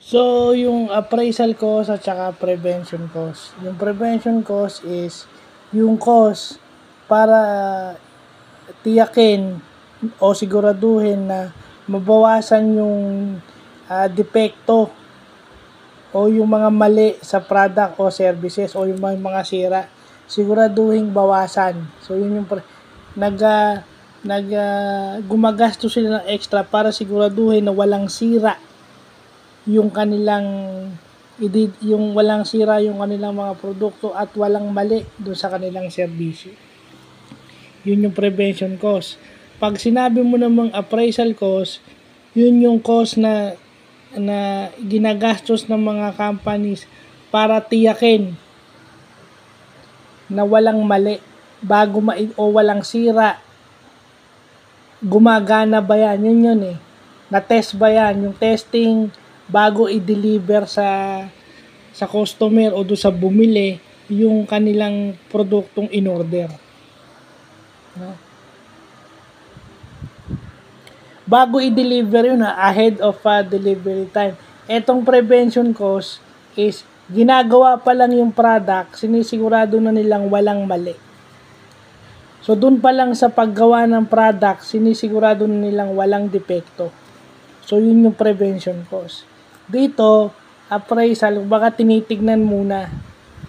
So, yung appraisal cost at saka prevention cost. Yung prevention cost is yung cost para tiyakin o siguraduhin na mabawasan yung depekto o yung mga mali sa product o services o yung mga sira. Siguraduhin bawasan. So, yun yung gumagasto sila ng extra para siguraduhin na walang sira yung kanilang kanilang mga produkto at walang mali doon sa kanilang serbisyo. Yun yung prevention cost. Pag sinabi mo namang appraisal cost, yun yung cost na ginagastos ng mga companies para tiyakin na walang mali o walang sira. Gumagana ba yan? Yun eh. Na-test ba yan? Yung testing bago i-deliver sa customer o do sa bumili yung kanilang produktong in-order. No? Bago i-deliver yun ahead of delivery time. Etong prevention cost is ginagawa pa lang yung product, sinisigurado na nilang walang mali. So dun pa lang sa paggawa ng product, sinisigurado na nilang walang depekto. So yun yung prevention cost. Dito, appraisal, baka tinitignan muna,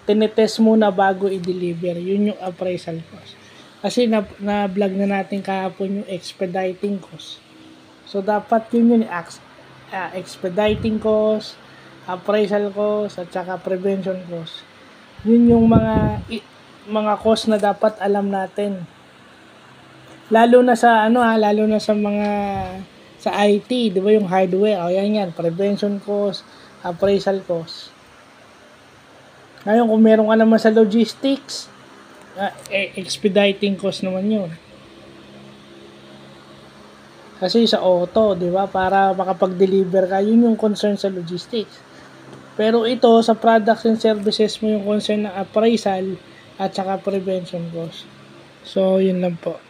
tinetest muna bago i-deliver. Yun yung appraisal cost. Kasi na-vlog na natin kahapon yung expediting cost. So, dapat yun yung expediting cost, appraisal cost, at saka prevention cost. Yun yung mga cost na dapat alam natin. Lalo na sa mga sa IT, 'di ba yung hardware? O yan, prevention cost, appraisal cost. Ngayon kung meron ka naman sa logistics, expediting cost naman 'yun. Kasi sa auto, 'di ba? Para makapag-deliver ka, yun yung concern sa logistics. Pero ito sa products and services mo yung concern ng appraisal at saka prevention cost. So, yun lang po.